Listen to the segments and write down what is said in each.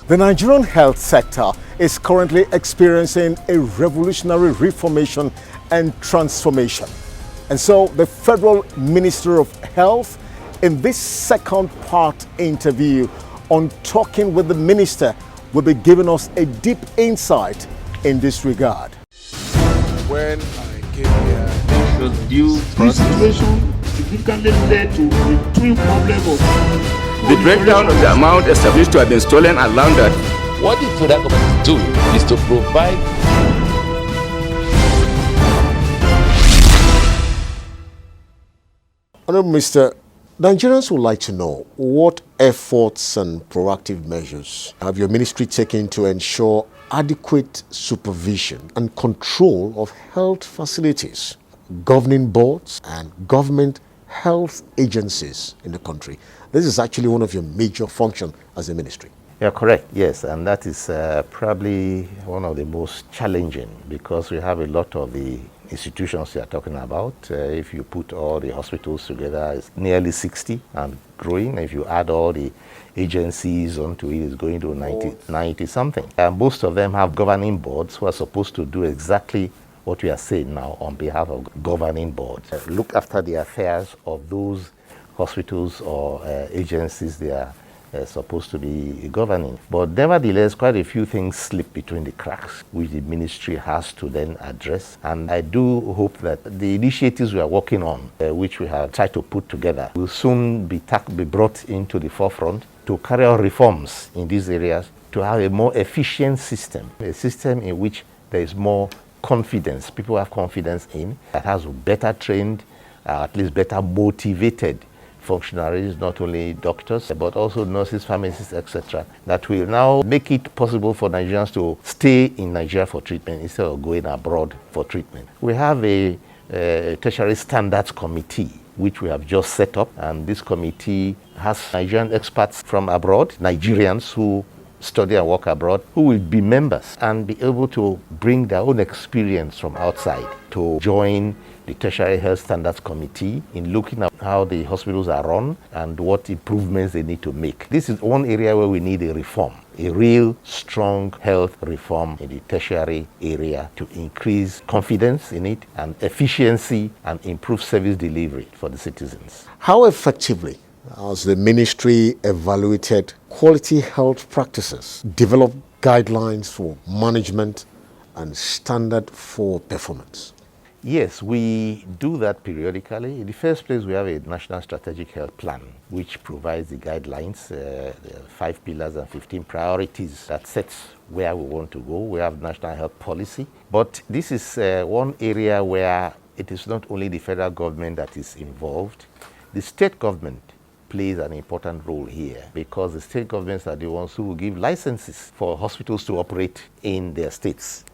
The Nigerian health sector is currently experiencing a revolutionary reformation and transformation. And so the Federal Minister of Health, in this second part interview on Talking with the Minister, will be giving us a deep insight in this regard. When I came here, this situation significantly led to the twin problem of the breakdown of the amount established to have been stolen and laundered. What the federal government is doing is to provide. Honourable Mr. Nigerians would like to know what efforts and proactive measures have your ministry taken to ensure adequate supervision and control of health facilities, governing boards and government health agencies in the country. This is actually one of your major functions as a ministry. Yeah, correct. Yes, and that is probably one of the most challenging because we have a lot of the institutions you are talking about. If you put all the hospitals together, it's nearly 60 and growing. If you add all the agencies onto it, it's going to 90 something. And most of them have governing boards who are supposed to do exactly what we are saying now on behalf of governing boards. Look after the affairs of those hospitals or agencies they are supposed to be governing. But nevertheless, quite a few things slip between the cracks, which the ministry has to then address. And I do hope that the initiatives we are working on, which we have tried to put together, will soon be brought into the forefront to carry out reforms in these areas, to have a more efficient system, a system in which there is more confidence, people have confidence in, that has better trained, at least better motivated functionaries, not only doctors, but also nurses, pharmacists, etc., that will now make it possible for Nigerians to stay in Nigeria for treatment instead of going abroad for treatment. We have a tertiary standards committee, which we have just set up, and this committee has Nigerian experts from abroad, Nigerians who study and work abroad, who will be members and be able to bring their own experience from outside to join the Tertiary Health Standards Committee in looking at how the hospitals are run and what improvements they need to make. This is one area where we need a reform, a real strong health reform in the tertiary area to increase confidence in it and efficiency and improve service delivery for the citizens. How effectively has the ministry evaluated quality health practices, developed guidelines for management and standard for performance? Yes, we do that periodically. In the first place, we have a National Strategic Health Plan, which provides the guidelines, the 5 pillars and 15 priorities that sets where we want to go. We have National Health Policy. But this is one area where it is not only the federal government that is involved. The state government plays an important role here because the state governments are the ones who will give licenses for hospitals to operate in their states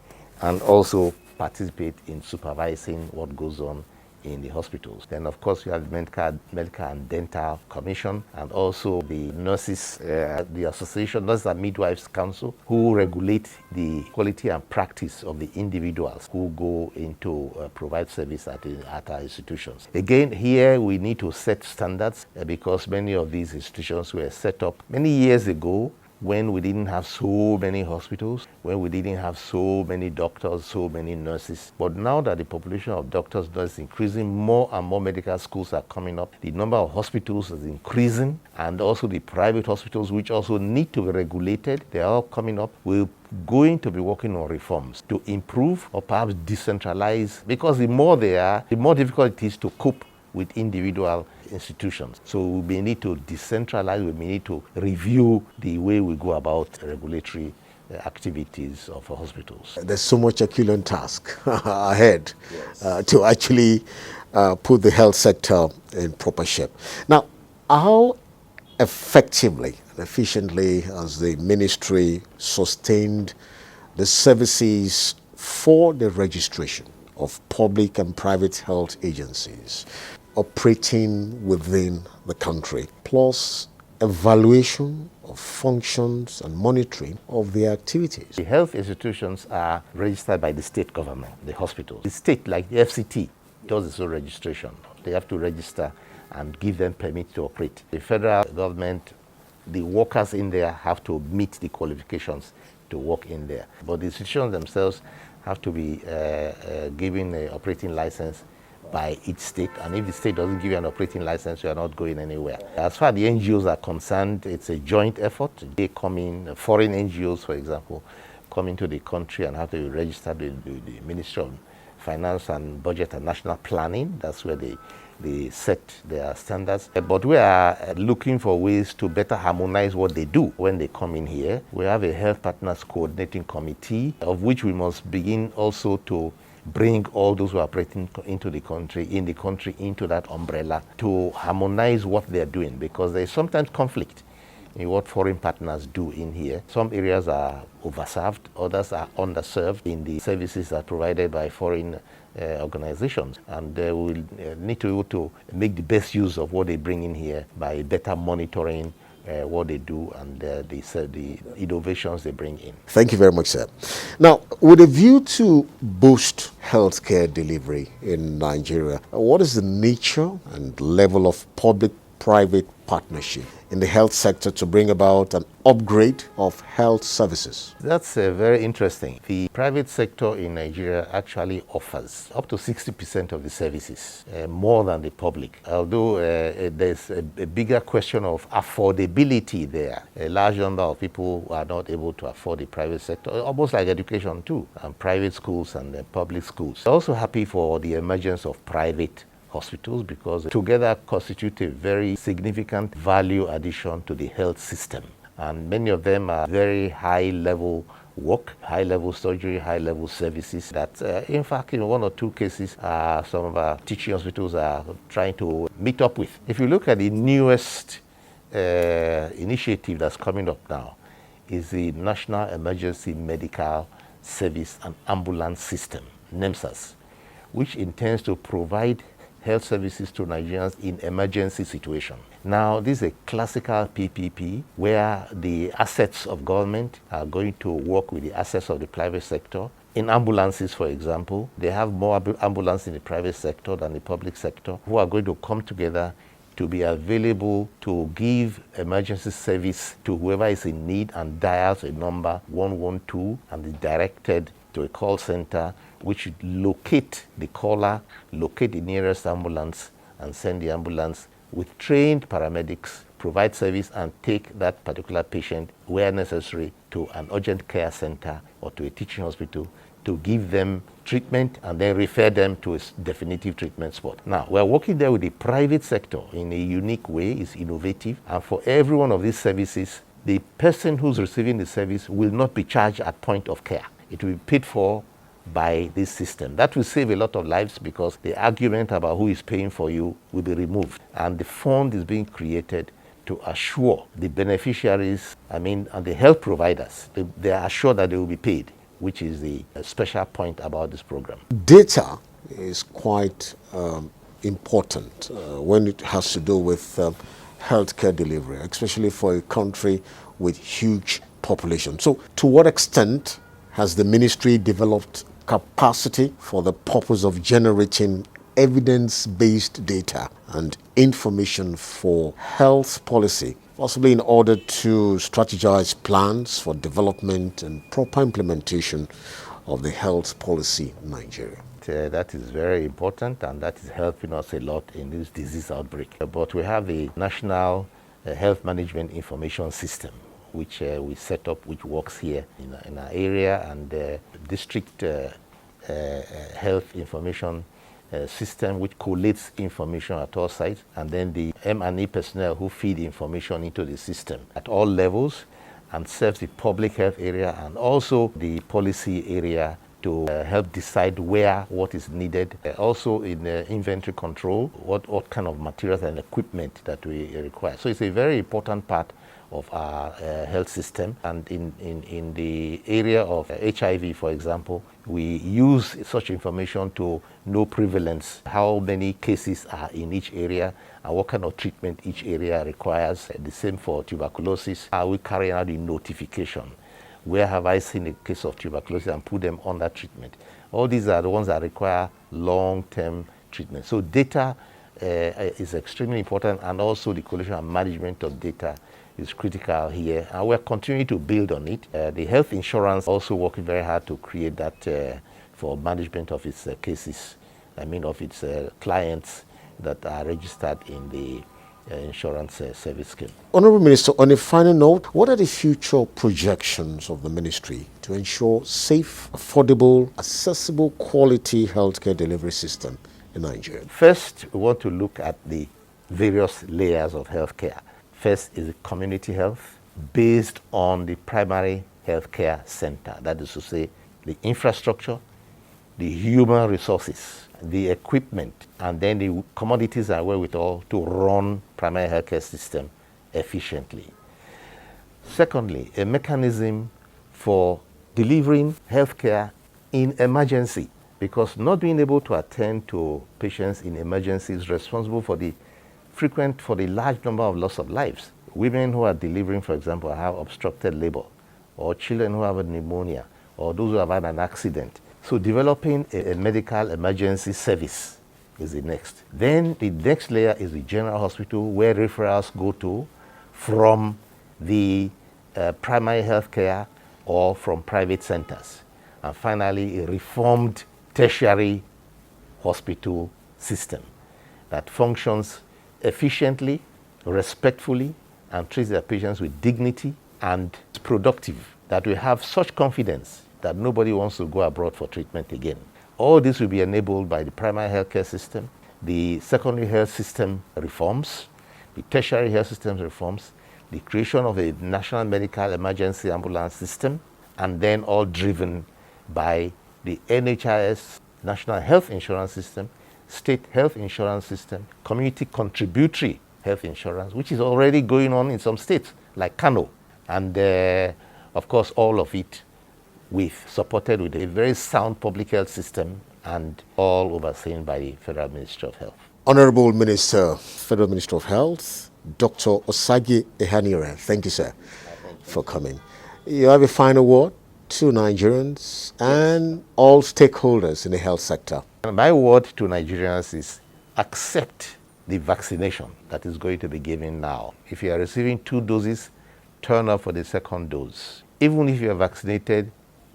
and also participate in supervising what goes on in the hospitals. Then, of course, you have the Medical and Dental Commission and also the nurses, the Association, Nurses and Midwives Council, who regulate the quality and practice of the individuals who go into provide service at our institutions. Again, here we need to set standards because many of these institutions were set up many years ago when we didn't have so many hospitals, when we didn't have so many doctors, so many nurses. But now that the population of doctors is increasing, more and more medical schools are coming up, the number of hospitals is increasing, and also the private hospitals, which also need to be regulated, they are all coming up. We're going to be working on reforms to improve or perhaps decentralize, because the more they are, the more difficult it is to cope with individual institutions. So we may need to decentralize, we may need to review the way we go about regulatory activities of hospitals. There's so much Herculean task ahead to actually put the health sector in proper shape. Now, how effectively and efficiently has the ministry sustained the services for the registration of public and private health agencies operating within the country, plus evaluation of functions and monitoring of their activities? The health institutions are registered by the state government, the hospitals. The state, like the FCT, does its own registration. They have to register and give them permit to operate. The federal government the workers in there have to meet the qualifications to work in there. But the institutions themselves have to be given an operating license by each state, and if the state doesn't give you an operating license, you are not going anywhere. As far as the NGOs are concerned, it's a joint effort. They come in, foreign NGOs, for example, come into the country and have to be registered with the Ministry of Finance and Budget and National Planning. That's where they set their standards. But we are looking for ways to better harmonize what they do when they come in here. We have a Health Partners Coordinating Committee, of which we must begin also to bring all those who are operating into the country, into that umbrella to harmonize what they're doing, because there's sometimes conflict in what foreign partners do in here. Some areas are overserved, others are underserved in the services that are provided by foreign organizations, and we will need to be able to make the best use of what they bring in here by better monitoring what they do and the innovations they bring in. Thank you very much, sir. Now, with a view to boost healthcare delivery in Nigeria, what is the nature and level of public-private partnership in the health sector to bring about an upgrade of health services? That's very interesting. The private sector in Nigeria actually offers up to 60% of the services, more than the public. Although there's a bigger question of affordability there. A large number of people are not able to afford the private sector, almost like education too, and private schools and public schools. I'm also happy for the emergence of private hospitals, because together constitute a very significant value addition to the health system. And many of them are very high level work, high level surgery, high level services that in fact in one or two cases some of our teaching hospitals are trying to meet up with. If you look at the newest initiative that's coming up now, is the National Emergency Medical Service and Ambulance System, NEMSAS, which intends to provide health services to Nigerians in emergency situations. Now, this is a classical PPP where the assets of government are going to work with the assets of the private sector. In ambulances, for example, they have more ambulances in the private sector than the public sector, who are going to come together to be available to give emergency service to whoever is in need and dials a number 112 and is directed to a call center, which should locate the caller, locate the nearest ambulance, and send the ambulance with trained paramedics, provide service, and take that particular patient, where necessary, to an urgent care center or to a teaching hospital to give them treatment and then refer them to a definitive treatment spot. Now, we're working there with the private sector in a unique way. It's innovative, and for every one of these services, the person who's receiving the service will not be charged at point of care. It will be paid for by this system. That will save a lot of lives, because the argument about who is paying for you will be removed. And the fund is being created to assure the beneficiaries, and the health providers, they are assured that they will be paid, which is the special point about this program. Data is quite important when it has to do with healthcare delivery, especially for a country with huge population. So to what extent has the ministry developed capacity for the purpose of generating evidence-based data and information for health policy, possibly in order to strategize plans for development and proper implementation of the health policy in Nigeria? That is very important, and that is helping us a lot in this disease outbreak. But we have the National Health Management Information System, which we set up, which works here in our area, and district health information system, which collates information at all sites, and then the M&E personnel who feed information into the system at all levels and serves the public health area and also the policy area to help decide where what is needed. Also in inventory control, what kind of materials and equipment that we require. So it's a very important part of our health system. And in the area of HIV, for example, we use such information to know prevalence, how many cases are in each area, and what kind of treatment each area requires. The same for tuberculosis. How we carry out the notification. Where have I seen a case of tuberculosis and put them on that treatment? All these are the ones that require long-term treatment. So data is extremely important, and also the collection and management of data is critical here, and we're continuing to build on it. The health insurance also working very hard to create that for management of its cases, of its clients that are registered in the insurance service scheme. Honourable Minister, on a final note, what are the future projections of the ministry to ensure safe, affordable, accessible, quality healthcare delivery system in Nigeria? First, we want to look at the various layers of healthcare. First is the community health based on the primary healthcare center. That is to say, the infrastructure, the human resources, the equipment, and then the commodities and wherewithal to run primary healthcare system efficiently. Secondly, a mechanism for delivering healthcare in emergency, because not being able to attend to patients in emergency is responsible for the large number of loss of lives. Women who are delivering, for example, have obstructed labor, or children who have a pneumonia, or those who have had an accident. So developing a medical emergency service is the next. Then the next layer is the general hospital, where referrals go to from the primary healthcare or from private centers. And finally, a reformed tertiary hospital system that functions efficiently, respectfully, and treats their patients with dignity and productive, that we have such confidence that nobody wants to go abroad for treatment again. All this will be enabled by the primary healthcare system, the secondary health system reforms, the tertiary health system reforms, the creation of a national medical emergency ambulance system, and then all driven by the NHIS, National Health Insurance System, State Health Insurance System, Community Contributory Health Insurance, which is already going on in some states, like Kano. And of course, all of it supported with a very sound public health system, and all overseen by the Federal Ministry of Health. Honourable Minister, Federal Minister of Health, Dr. Osagi Ehanire, thank you, sir, for coming. You have a final word to Nigerians and all stakeholders in the health sector. My word to Nigerians is accept the vaccination that is going to be given now. If you are receiving 2 doses, turn up for the second dose. Even if you are vaccinated,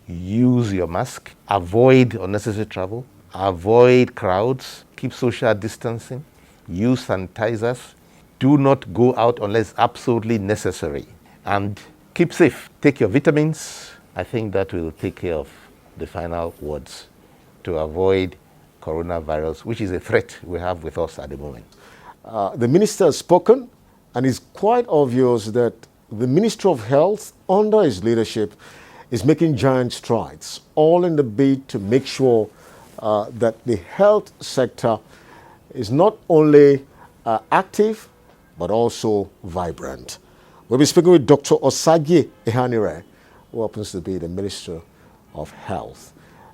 use your mask, avoid unnecessary travel, avoid crowds, keep social distancing, use sanitizers, do not go out unless absolutely necessary, and keep safe. Take your vitamins. I think that will take care of the final words to avoid coronavirus, which is a threat we have with us at the moment. The minister has spoken, and it's quite obvious that the Ministry of Health, under his leadership, is making giant strides, all in the bid to make sure that the health sector is not only active, but also vibrant. We'll be speaking with Dr. Osagi Ehanire, who happens to be the Minister of Health.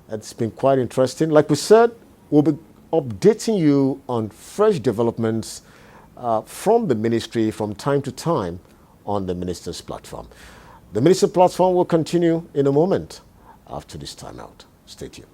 It's been quite interesting. Like we said, we'll be updating you on fresh developments from the ministry from time to time on the Minister's platform. The Minister platform will continue in a moment after this time out. Stay tuned.